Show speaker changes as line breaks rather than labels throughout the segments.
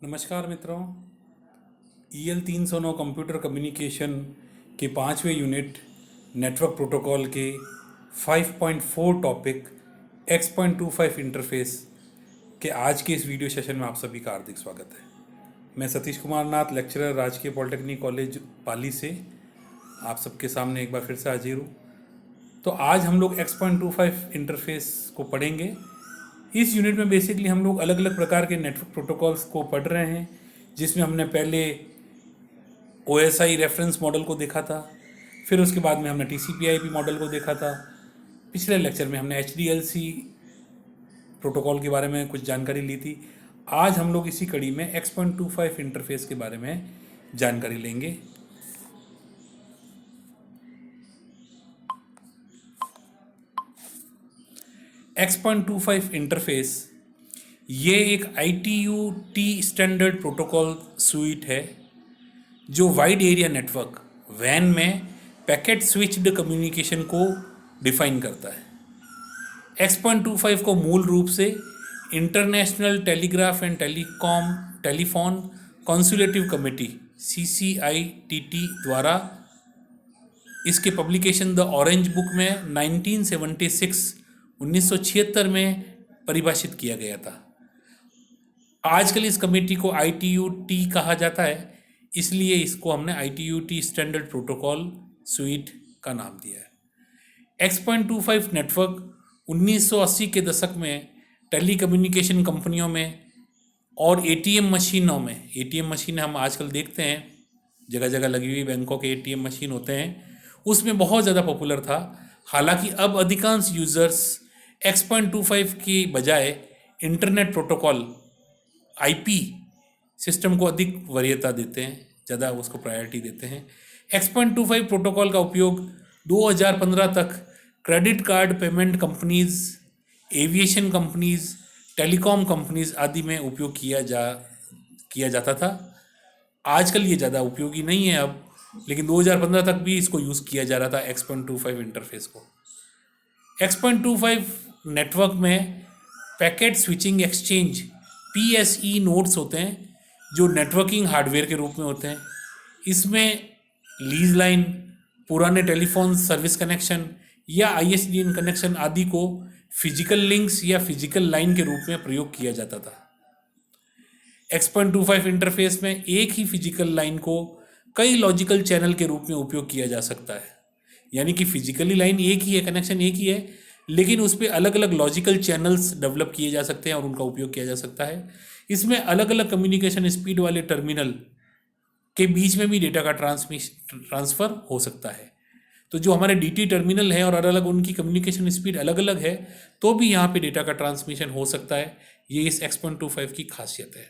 नमस्कार मित्रों। EL 309 computer communication के 5वें यूनिट नेटवर्क प्रोटोकॉल के 5.4 टॉपिक X.25 इंटरफेस के आज के इस वीडियो सेशन में आप सभी का हार्दिक स्वागत है। मैं सतीश कुमार नाथ, लेक्चरर, राजकीय पॉलिटेक्निक कॉलेज पाली से आप सबके सामने एक बार फिर से हाजिर हूँ। तो आज हम लोग X.25 इंटरफेस को पढ़ेंगे। इस यूनिट में बेसिकली हम लोग अलग अलग प्रकार के नेटवर्क प्रोटोकॉल्स को पढ़ रहे हैं, जिसमें हमने पहले OSI रेफरेंस मॉडल को देखा था, फिर उसके बाद में हमने TCP/IP मॉडल को देखा था। पिछले लेक्चर में हमने HDLC प्रोटोकॉल के बारे में कुछ जानकारी ली थी। आज हम लोग इसी कड़ी में X.25 इंटरफेस के बारे में जानकारी लेंगे। X.25 इंटरफेस ये एक ITU-T स्टैंडर्ड प्रोटोकॉल स्वीट है जो वाइड एरिया नेटवर्क वैन में पैकेट स्विच्ड कम्युनिकेशन को डिफाइन करता है। X.25 को मूल रूप से international telegraph and telephone consultative committee CCITT द्वारा इसके पब्लिकेशन द ऑरेंज बुक में 1976 में परिभाषित किया गया था। आजकल इस कमेटी को ITU-T कहा जाता है, इसलिए इसको हमने ITU-T स्टैंडर्ड प्रोटोकॉल स्वीट का नाम दिया है। X.25 नेटवर्क 1980 के दशक में टेलीकम्युनिकेशन कंपनियों में और ATM मशीनों में, ATM मशीन हम आजकल देखते हैं जगह जगह लगी हुई बैंकों के ATM मशीन होते हैं, उसमें बहुत ज़्यादा पॉपुलर था। हालांकि अब अधिकांश यूज़र्स X.25 की बजाय इंटरनेट प्रोटोकॉल IP सिस्टम को अधिक वरीयता देते हैं, ज़्यादा उसको प्रायोरिटी देते हैं। X.25 प्रोटोकॉल का उपयोग 2015 तक credit card payment companies, aviation companies, telecom companies आदि में उपयोग किया जाता था। आजकल ये ज़्यादा उपयोगी नहीं है अब, लेकिन 2015 तक भी इसको यूज़ किया जा रहा था X.25 इंटरफेस को। X.25 नेटवर्क में packet switching exchange PSE nodes होते हैं जो नेटवर्किंग हार्डवेयर के रूप में होते हैं। इसमें लीज लाइन, पुराने टेलीफोन सर्विस कनेक्शन या ISDN कनेक्शन आदि को फिजिकल लिंक्स या फिजिकल लाइन के रूप में प्रयोग किया जाता था। X.25 इंटरफेस में एक ही फिजिकल लाइन को कई लॉजिकल चैनल के रूप में उपयोग किया जा सकता है, यानी कि फिजिकली लाइन एक ही है, कनेक्शन एक ही है, लेकिन उस पर अलग अलग लॉजिकल चैनल्स डेवलप किए जा सकते हैं और उनका उपयोग किया जा सकता है। इसमें अलग अलग कम्युनिकेशन स्पीड वाले टर्मिनल के बीच में भी डेटा का ट्रांसफ़र हो सकता है। तो जो हमारे DT टर्मिनल है और अलग अलग उनकी कम्युनिकेशन स्पीड अलग अलग है, तो भी यहाँ पे डेटा का ट्रांसमिशन हो सकता है। ये इस X.25 की खासियत है।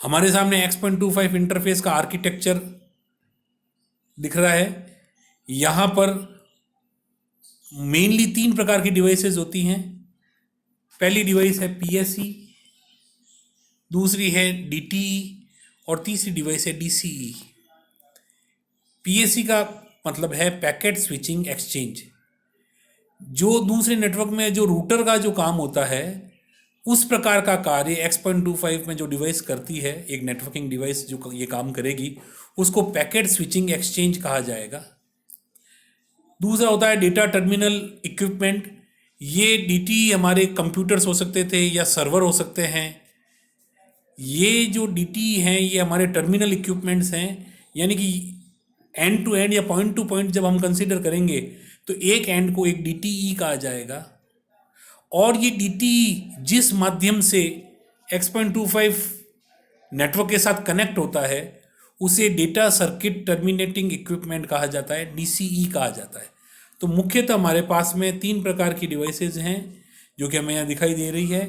हमारे सामने X.25 इंटरफेस का आर्किटेक्चर दिख रहा है। यहाँ पर मेनली 3 प्रकार की डिवाइसेस होती हैं। पहली डिवाइस है PSE, दूसरी है DTE और तीसरी डिवाइस है DCE। PSE का मतलब है पैकेट स्विचिंग एक्सचेंज। जो दूसरे नेटवर्क में जो रूटर का जो काम होता है, उस प्रकार का कार्य X.25 में जो डिवाइस करती है, एक नेटवर्किंग डिवाइस जो ये काम करेगी, उसको पैकेट स्विचिंग एक्सचेंज कहा जाएगा। दूसरा होता है डेटा टर्मिनल इक्विपमेंट। ये DTE हमारे कंप्यूटर्स हो सकते थे या सर्वर हो सकते हैं। ये जो DTE हैं ये हमारे टर्मिनल इक्विपमेंट्स हैं, यानी कि एंड टू एंड या पॉइंट टू पॉइंट जब हम कंसीडर करेंगे तो एक एंड को एक DTE कहा जाएगा। और ये DTE जिस माध्यम से X.25 नेटवर्क के साथ कनेक्ट होता है, उसे डेटा सर्किट टर्मिनेटिंग इक्विपमेंट कहा जाता है, DCE कहा जाता है। तो मुख्यतः हमारे पास में 3 प्रकार की डिवाइसेज हैं जो कि हमें यहाँ दिखाई दे रही है।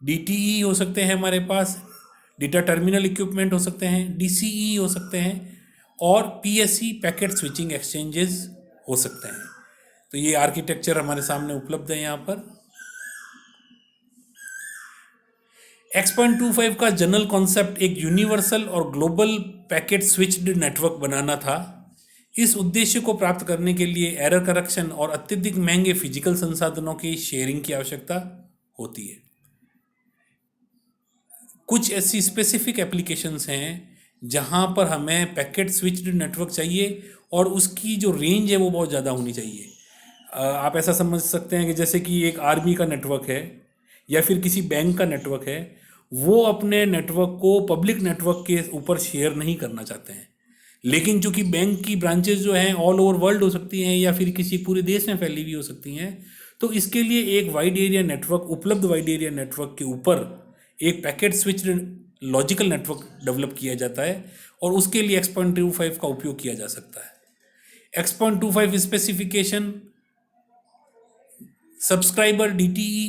DTE हो सकते हैं हमारे पास, डेटा टर्मिनल इक्विपमेंट हो सकते हैं, DCE हो सकते हैं, और PSE पैकेट स्विचिंग एक्सचेंजेस हो सकते हैं। तो ये आर्किटेक्चर हमारे सामने उपलब्ध है यहाँ पर। X.25 का जनरल कॉन्सेप्ट एक यूनिवर्सल और ग्लोबल पैकेट स्विच्ड नेटवर्क बनाना था। इस उद्देश्य को प्राप्त करने के लिए एरर करेक्शन और अत्यधिक महंगे फिजिकल संसाधनों की शेयरिंग की आवश्यकता होती है। कुछ ऐसी स्पेसिफिक एप्लीकेशंस हैं जहाँ पर हमें पैकेट स्विच्ड नेटवर्क चाहिए और उसकी जो रेंज है वो बहुत ज़्यादा होनी चाहिए। आप ऐसा समझ सकते हैं कि जैसे कि एक आर्मी का नेटवर्क है या फिर किसी बैंक का नेटवर्क है, वो अपने नेटवर्क को पब्लिक नेटवर्क के ऊपर शेयर नहीं करना चाहते हैं। लेकिन चूंकि बैंक की ब्रांचेस जो हैं ऑल ओवर वर्ल्ड हो सकती हैं या फिर किसी पूरे देश में फैली हुई हो सकती हैं, तो इसके लिए एक वाइड एरिया नेटवर्क, उपलब्ध वाइड एरिया नेटवर्क के ऊपर एक packet switched logical network develop किया जाता है और उसके लिए X.25 का उपयोग किया जा सकता है। X.25 स्पेसिफिकेशन सब्सक्राइबर DTE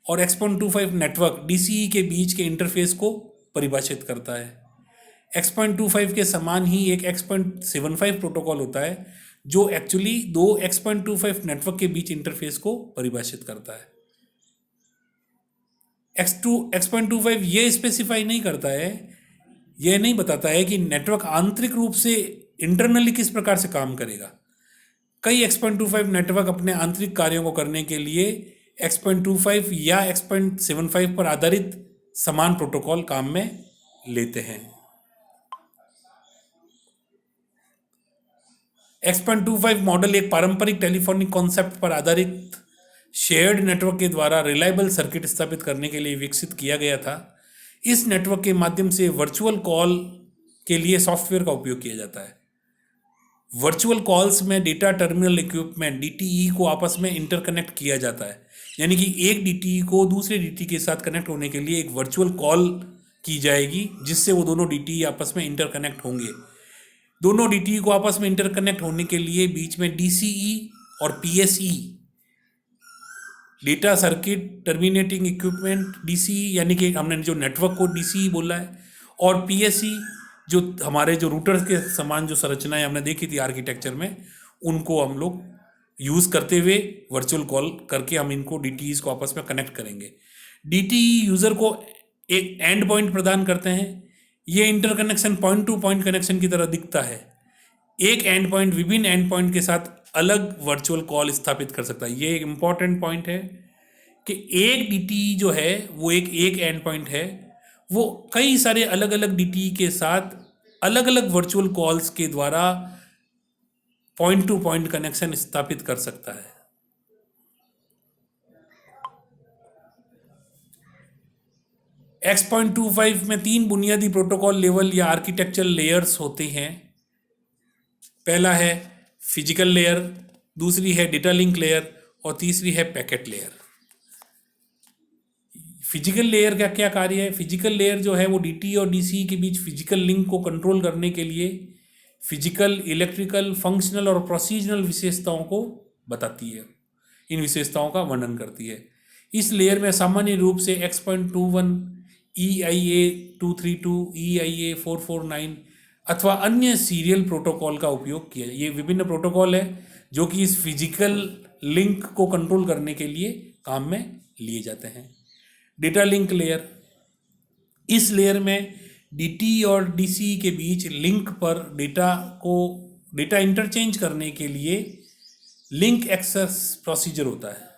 और X.25 नेटवर्क DCE के बीच के इंटरफेस को परिभाषित करता है। X.25 के समान ही एक X.75 प्रोटोकॉल होता है जो एक्चुअली दो X.25 नेटवर्क के बीच इंटरफेस को परिभाषित करता है। X.25 ये स्पेसिफाई नहीं करता है, यह नहीं बताता है कि नेटवर्क आंतरिक रूप से इंटरनली किस प्रकार से काम करेगा। कई X.25 नेटवर्क अपने आंतरिक कार्यों को करने के लिए X.25 या X.75 पर आधारित समान प्रोटोकॉल काम में लेते हैं। X.25 मॉडल एक पारंपरिक टेलीफोनिक कॉन्सेप्ट पर आधारित शेयर्ड नेटवर्क के द्वारा रिलायबल सर्किट स्थापित करने के लिए विकसित किया गया था। इस नेटवर्क के माध्यम से वर्चुअल कॉल के लिए सॉफ्टवेयर का उपयोग किया जाता है। वर्चुअल कॉल्स में डेटा टर्मिनल इक्विपमेंट DTE को आपस में इंटरकनेक्ट किया जाता है, यानी कि एक DTE को दूसरे DTE के साथ कनेक्ट होने के लिए एक वर्चुअल कॉल की जाएगी जिससे वो दोनों DTE आपस में इंटरकनेक्ट होंगे। दोनों DTE को आपस में इंटरकनेक्ट होने के लिए बीच में DCE और PSE data circuit terminating equipment DCE, यानी कि हमने जो नेटवर्क को DCE बोला है, और PSE जो हमारे जो रूटर्स के समान जो संरचनाएं हमने देखी थी आर्किटेक्चर में, उनको हम लोग यूज़ करते हुए वर्चुअल कॉल करके हम इनको DTEs को आपस में कनेक्ट करेंगे। DTE यूज़र को एक एंड पॉइंट प्रदान करते हैं। ये interconnection point two point connection की तरह दिखता है। एक एंड पॉइंट विभिन्न एंड पॉइंट के साथ अलग वर्चुअल कॉल स्थापित कर सकता है। ये एक इम्पॉर्टेंट पॉइंट है कि एक DTE जो है वो एक एंड पॉइंट है, वो कई सारे अलग अलग DTE के साथ अलग अलग वर्चुअल कॉल्स के द्वारा पॉइंट टू पॉइंट कनेक्शन स्थापित कर सकता है। X.25 में 3 बुनियादी प्रोटोकॉल लेवल या आर्किटेक्चरल लेयर्स होते हैं। पहला है फिजिकल लेयर, दूसरी है डेटा लिंक लेयर और तीसरी है पैकेट लेयर। फिजिकल लेयर का क्या कार्य है? फिजिकल लेयर जो है वो DTE और DCE के बीच फिजिकल लिंक को कंट्रोल करने के लिए फिजिकल, इलेक्ट्रिकल, फंक्शनल और प्रोसीजरल विशेषताओं को बताती है, इन विशेषताओं का वर्णन करती है। इस लेयर में सामान्य रूप से X.21, EIA 232, EIA 449 अथवा अन्य सीरियल प्रोटोकॉल का उपयोग किया। ये विभिन्न प्रोटोकॉल है जो कि इस फिजिकल लिंक को कंट्रोल करने के लिए काम में लिए जाते हैं। डेटा लिंक लेयर, इस लेयर में DTE और DCE के बीच लिंक पर डेटा इंटरचेंज करने के लिए लिंक एक्सेस प्रोसीजर होता है।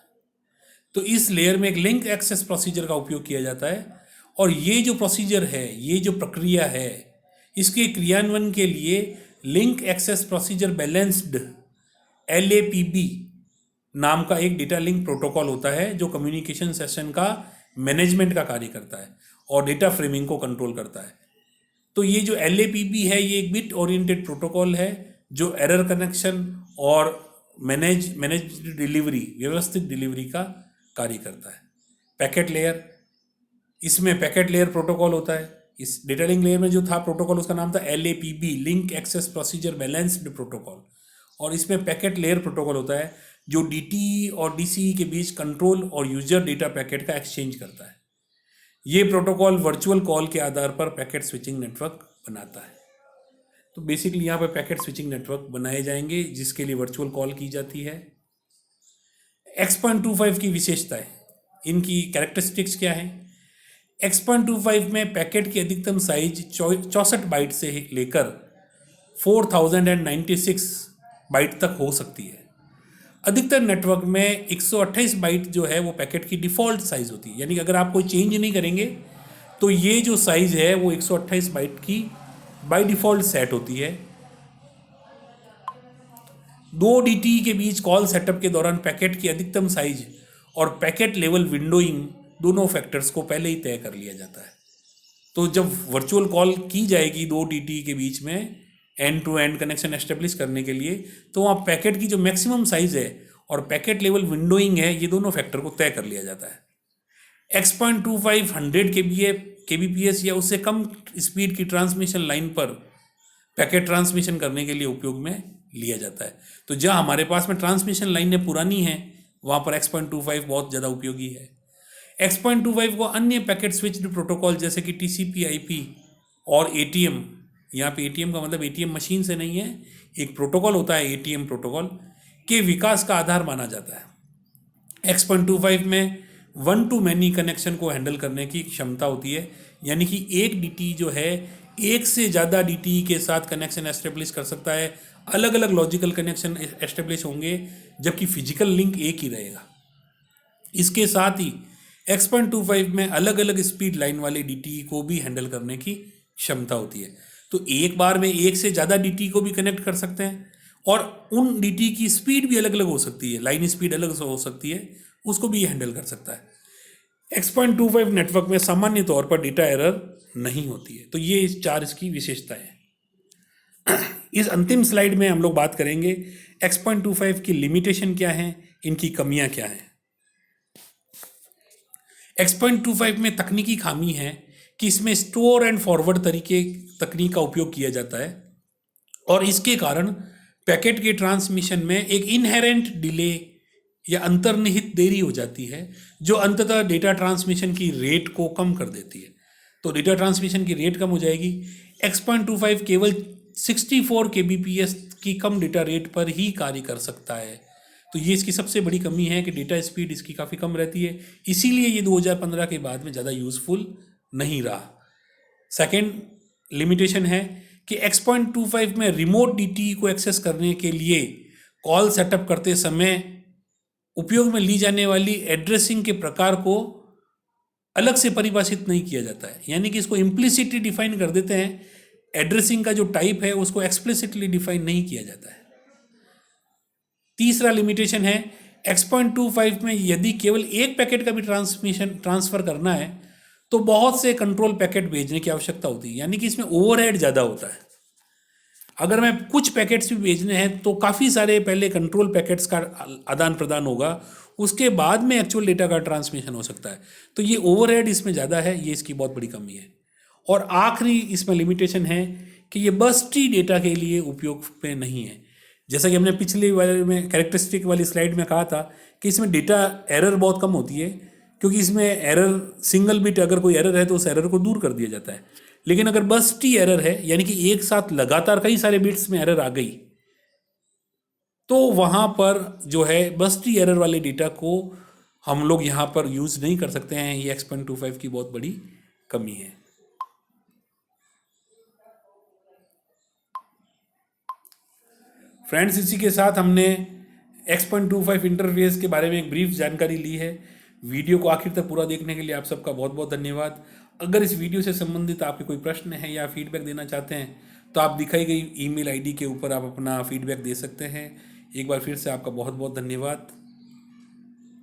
तो इस लेयर में एक लिंक एक्सेस प्रोसीजर का उपयोग किया जाता है और ये जो प्रोसीजर है, ये जो प्रक्रिया है, इसके क्रियान्वयन के लिए link access procedure balanced LAPB नाम का एक डेटा लिंक प्रोटोकॉल होता है जो कम्युनिकेशन सेशन का मैनेजमेंट का कार्य करता है और डेटा फ्रेमिंग को कंट्रोल करता है। तो ये जो LAPB है ये एक बिट ओरिएंटेड प्रोटोकॉल है जो एरर कनेक्शन और मैनेज डिलीवरी, व्यवस्थित डिलीवरी का कार्य करता है। पैकेट लेयर, इसमें पैकेट लेयर प्रोटोकॉल होता है। इस डेटा लिंक लेयर में जो था प्रोटोकॉल उसका नाम था LAPB, link access procedure balanced protocol, और इसमें पैकेट लेयर प्रोटोकॉल होता है जो DTE और DCE के बीच कंट्रोल और यूजर डेटा पैकेट का एक्सचेंज करता है। ये प्रोटोकॉल वर्चुअल कॉल के आधार पर पैकेट स्विचिंग नेटवर्क बनाता है। तो बेसिकली यहाँ पर पैकेट स्विचिंग नेटवर्क बनाए जाएंगे जिसके लिए वर्चुअल कॉल की जाती है। X.25 की विशेषताएं, इनकी कैरेक्टरिस्टिक्स क्या है? X.25 में पैकेट की अधिकतम साइज 64 बाइट से लेकर 4096 बाइट तक हो सकती है। अधिकतर नेटवर्क में 128 बाइट जो है वो पैकेट की डिफ़ॉल्ट साइज़ होती है, यानी कि अगर आप कोई चेंज नहीं करेंगे तो ये जो साइज़ है वो 128 बाइट की बाय डिफ़ॉल्ट सेट होती है। दो डीटी के बीच कॉल सेटअप के दौरान पैकेट की अधिकतम साइज और पैकेट लेवल विंडोइंग दोनों फैक्टर्स को पहले ही तय कर लिया जाता है। तो जब वर्चुअल कॉल की जाएगी दो डीटी के बीच में end to end connection establish करने के लिए, तो वहाँ पैकेट की जो मैक्सिमम साइज है और पैकेट लेवल विंडोइंग है, ये दोनों फैक्टर को तय कर लिया जाता है। X.25 100 kbps या उससे कम स्पीड की ट्रांसमिशन लाइन पर पैकेट ट्रांसमिशन करने के लिए उपयोग में लिया जाता है। तो जहाँ हमारे पास में ट्रांसमिशन लाइनें पुरानी हैं, वहाँ पर X.25 बहुत ज़्यादा उपयोगी है। X.25 को अन्य पैकेट स्विच्ड प्रोटोकॉल जैसे कि TCP/IP और ATM, यहाँ पे ATM का मतलब ATM मशीन से नहीं है, एक प्रोटोकॉल होता है ATM प्रोटोकॉल, के विकास का आधार माना जाता है। X.25 में वन टू मैनी कनेक्शन को हैंडल करने की क्षमता होती है, यानी कि एक डीटी जो है एक से ज़्यादा डीटी के साथ कनेक्शन एस्टेब्लिश कर सकता है। अलग अलग लॉजिकल कनेक्शन एस्टेब्लिश होंगे, जबकि फिजिकल लिंक एक ही रहेगा। इसके साथ ही X.25 में अलग अलग स्पीड लाइन वाले डीटी को भी हैंडल करने की क्षमता होती है। तो एक बार में एक से ज़्यादा डीटी को भी कनेक्ट कर सकते हैं, और उन डीटी की स्पीड भी अलग अलग हो सकती है, लाइन स्पीड अलग हो सकती है, उसको भी हैंडल कर सकता है। X.25 नेटवर्क में सामान्य तौर पर डेटा एरर नहीं होती है। तो ये इस चार इसकी विशेषताएं हैं। इस अंतिम स्लाइड में हम लोग बात करेंगे X.25 की लिमिटेशन क्या है, इनकी कमियां क्या हैं। X.25 में तकनीकी खामी है कि इसमें स्टोर एंड फॉरवर्ड तकनीक का उपयोग किया जाता है, और इसके कारण पैकेट के ट्रांसमिशन में एक इनहेरेंट डिले या अंतर्निहित देरी हो जाती है, जो अंततः डेटा ट्रांसमिशन की रेट को कम कर देती है। तो डेटा ट्रांसमिशन की रेट कम हो जाएगी। X.25 केवल 64 kbps की कम डेटा रेट पर ही कार्य कर सकता है। तो ये इसकी सबसे बड़ी कमी है कि डेटा स्पीड इसकी काफ़ी कम रहती है, इसीलिए ये 2015 के बाद में ज़्यादा यूज़फुल नहीं रहा। सेकेंड लिमिटेशन है कि X.25 में रिमोट डीटी को एक्सेस करने के लिए कॉल सेटअप करते समय उपयोग में ली जाने वाली एड्रेसिंग के प्रकार को अलग से परिभाषित नहीं किया जाता है, यानी कि इसको इम्प्लिसिटली डिफाइन कर देते हैं, एड्रेसिंग का जो टाइप है उसको एक्सप्लिसिटली डिफाइन नहीं किया जाता है। तीसरा लिमिटेशन है X.25 में यदि केवल एक पैकेट का भी ट्रांसफ़र करना है तो बहुत से कंट्रोल पैकेट भेजने की आवश्यकता होती है, यानी कि इसमें ओवरहेड ज़्यादा होता है। अगर मैं कुछ पैकेट्स भी भेजने हैं तो काफ़ी सारे पहले कंट्रोल पैकेट्स का आदान प्रदान होगा, उसके बाद में एक्चुअल डेटा का ट्रांसमिशन हो सकता है। तो ये ओवरहेड इसमें ज़्यादा है, ये इसकी बहुत बड़ी कमी है। और आखिरी इसमें लिमिटेशन है कि ये बस्टी डेटा के लिए उपयोग में नहीं है। जैसा कि हमने पिछले वाले में कैरेक्टरिस्टिक वाली स्लाइड में कहा था कि इसमें डेटा एरर बहुत कम होती है, क्योंकि इसमें एरर सिंगल बिट अगर कोई एरर है तो उस एरर को दूर कर दिया जाता है। लेकिन अगर बस्टी एरर है, यानी कि एक साथ लगातार कई सारे बिट्स में एरर आ गई, तो वहाँ पर जो है बस्टी एरर वाले डेटा को हम लोग यहाँ पर यूज़ नहीं कर सकते हैं। ये X.25 की बहुत बड़ी कमी है। फ्रेंड्स, इसी के साथ हमने X.25 इंटरफेस के बारे में एक ब्रीफ जानकारी ली है। वीडियो को आखिर तक पूरा देखने के लिए आप सबका बहुत बहुत धन्यवाद। अगर इस वीडियो से संबंधित आपके कोई प्रश्न है या फीडबैक देना चाहते हैं तो आप दिखाई गई ईमेल आईडी के ऊपर आप अपना फीडबैक दे सकते हैं। एक बार फिर से आपका बहुत बहुत धन्यवाद।